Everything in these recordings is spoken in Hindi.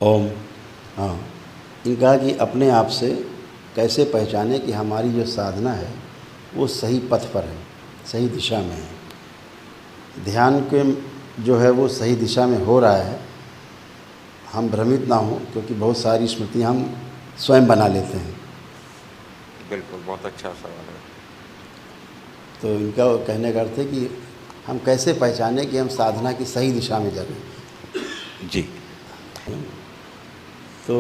ओम। हाँ, इनका कि अपने आप से कैसे पहचाने कि हमारी जो साधना है वो सही पथ पर है, सही दिशा में है। ध्यान के जो है वो सही दिशा में हो रहा है, हम भ्रमित ना हों, क्योंकि बहुत सारी स्मृतियाँ हम स्वयं बना लेते हैं। बिल्कुल, बहुत अच्छा सवाल है। तो इनका कहने का अर्थ है कि हम कैसे पहचानें कि हम साधना की सही दिशा में जा रहे हैं। जी। तो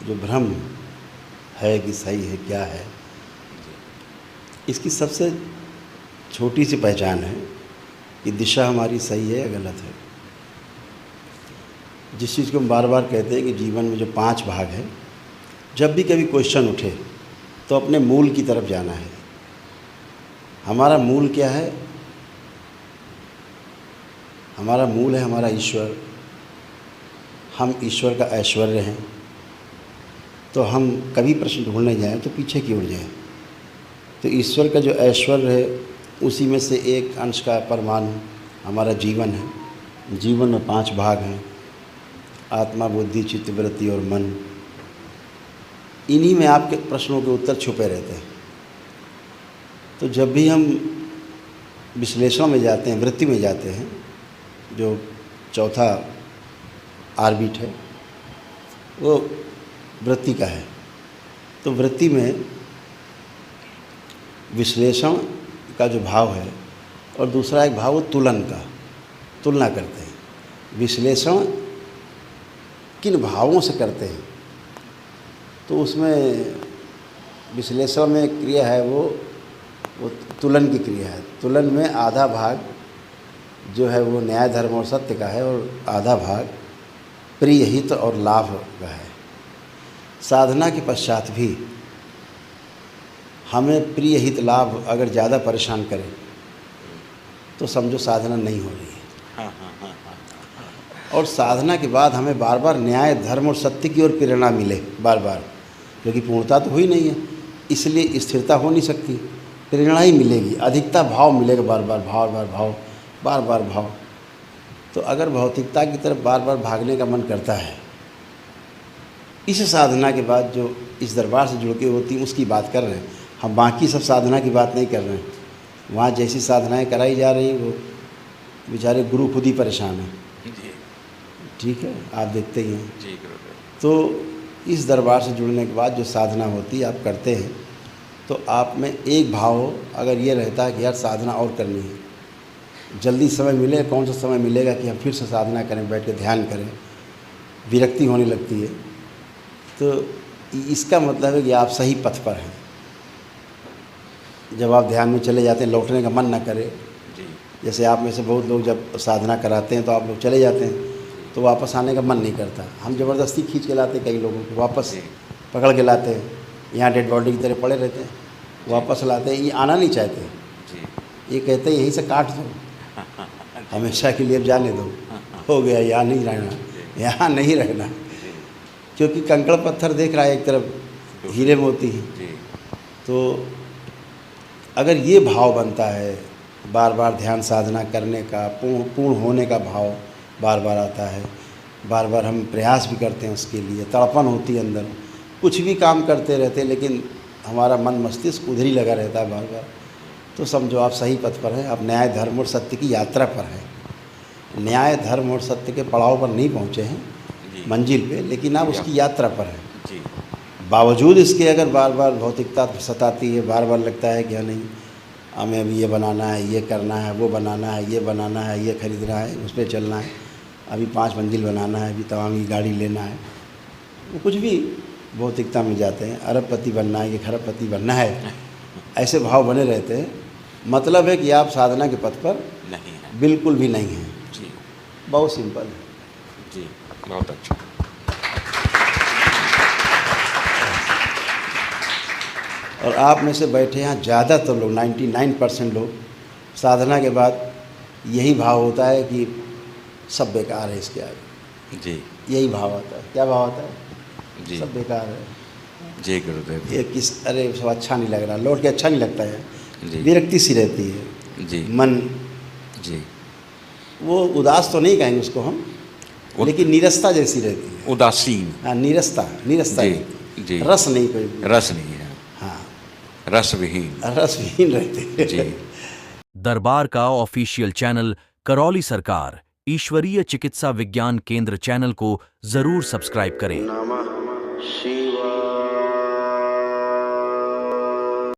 जो भ्रम है कि सही है क्या है, इसकी सबसे छोटी सी पहचान है कि दिशा हमारी सही है या गलत है। जिस चीज़ को हम बार बार कहते हैं कि जीवन में जो 5 भाग है, जब भी कभी क्वेश्चन उठे तो अपने मूल की तरफ जाना है। हमारा मूल क्या है? हमारा मूल है हमारा ईश्वर। हम ईश्वर का ऐश्वर्य हैं। तो हम कभी प्रश्न ढूंढने जाएं तो पीछे की ओर जाएं। तो ईश्वर का जो ऐश्वर्य है उसी में से एक अंश का परमाणु हमारा जीवन है। जीवन में 5 भाग हैं, आत्मा, बुद्धि, चित्त, वृत्ति और मन। इन्हीं में आपके प्रश्नों के उत्तर छुपे रहते हैं। तो जब भी हम विश्लेषण में जाते हैं, वृत्ति में जाते हैं, जो चौथा आर्बिट है वो वृत्ति का है। तो वृत्ति में विश्लेषण का जो भाव है और दूसरा एक भाव वो तुलन का, तुलना करते हैं। विश्लेषण किन भावों से करते हैं, तो उसमें विश्लेषण में क्रिया है वो तुलन की क्रिया है। तुलन में आधा भाग जो है वो न्याय, धर्म और सत्य का है और आधा भाग प्रिय, हित और लाभ का है। साधना के पश्चात भी हमें प्रिय, हित, लाभ अगर ज़्यादा परेशान करे तो समझो साधना नहीं हो रही है। और साधना के बाद हमें बार बार न्याय, धर्म और सत्य की ओर प्रेरणा मिले बार बार, क्योंकि पूर्णता तो हुई नहीं है, इसलिए स्थिरता हो नहीं सकती। प्रेरणा ही मिलेगी, अधिकता भाव मिलेगा, बार बार भाव, बार बार भाव। तो अगर भौतिकता की तरफ बार बार भागने का मन करता है, इस साधना के बाद जो इस दरबार से जुड़ के होती उसकी बात कर रहे हैं हम, बाकी सब साधना की बात नहीं कर रहे हैं। वहाँ जैसी साधनाएं कराई जा रही हैं वो बेचारे गुरु खुद ही परेशान हैं। ठीक है, आप देखते ही हैं। तो इस दरबार से जुड़ने के बाद जो साधना होती है आप करते हैं, तो आप में एक भाव अगर ये रहता है कि यार साधना और करनी है, जल्दी समय मिले, कौन सा समय मिलेगा कि हम फिर से साधना करें, बैठ के ध्यान करें, विरक्ति होने लगती है, तो इसका मतलब है कि आप सही पथ पर हैं। जब आप ध्यान में चले जाते हैं, लौटने का मन ना करे। जैसे आप में से बहुत लोग जब साधना कराते हैं तो आप लोग चले जाते हैं तो वापस आने का मन नहीं करता। हम ज़बरदस्ती खींच के लाते कई लोगों को, वापस पकड़ के लाते हैं, यहाँ डेड बॉडी की तरह पड़े रहते हैं, वापस लाते हैं। ये आना नहीं चाहते, ये कहते हैं यहीं से काट दो, हमेशा के लिए जाने दो, हो गया, यहाँ नहीं रहना, यहाँ नहीं रहना। क्योंकि कंकड़ पत्थर देख रहा है एक तरफ, हीरे मोती हैं। तो अगर ये भाव बनता है, बार बार ध्यान साधना करने का, पूर्ण होने का भाव बार बार आता है, बार बार हम प्रयास भी करते हैं उसके लिए, तड़पन होती है अंदर, कुछ भी काम करते रहते हैं लेकिन हमारा मन मस्तिष्क उधर ही लगा रहता है बार बार, तो समझो आप सही पथ पर हैं। आप न्याय, धर्म और सत्य की यात्रा पर हैं। न्याय, धर्म और सत्य के पड़ाव पर नहीं पहुँचे हैं, मंजिल पे, लेकिन आप उसकी यात्रा पर हैं। बावजूद इसके अगर बार बार भौतिकता सताती है, बार बार लगता है कि नहीं हमें अभी ये बनाना है, ये करना है, वो बनाना है, ये बनाना है, ये खरीदना है, उस पर चलना है, अभी 5 मंजिल बनाना है, अभी तमाम की गाड़ी लेना है, वो कुछ भी भौतिकता में जाते हैं। अरबपति बनना है कि खरबपति बनना है, ऐसे भाव बने रहते हैं। मतलब है कि आप साधना के पथ पर नहीं है, बिल्कुल भी नहीं हैं। जी, बहुत सिंपल है जी, बहुत अच्छा। और आप में से बैठे यहाँ ज़्यादातर लोग, 99% लोग, साधना के बाद यही भाव होता है कि सब बेकार है इसके आगे। जी, यही भाव आता है। क्या भाव आता है? जी, सब बेकार है। जी गुरुदेव। ये किस, अरे सब अच्छा नहीं लग रहा, लौट के अच्छा नहीं लगता है, जी, विरक्ति सी रहती है। जी, मन, जी, वो उदास तो नहीं कहेंगे उसको हम, लेकिन नीरसता जैसी रहती है। उदासीन। हाँ, नीरसता नीरसता जी, रहती है। जी। रस नहीं कोई भी। रस नहीं है, हाँ, रसविहीन। रसविहीन रहते हैं। जी। दरबार का ऑफिशियल चैनल करौली सरकार ईश्वरीय चिकित्सा विज्ञान केंद्र चैनल को जरूर सब्सक्राइब करें। नमः शिवाय।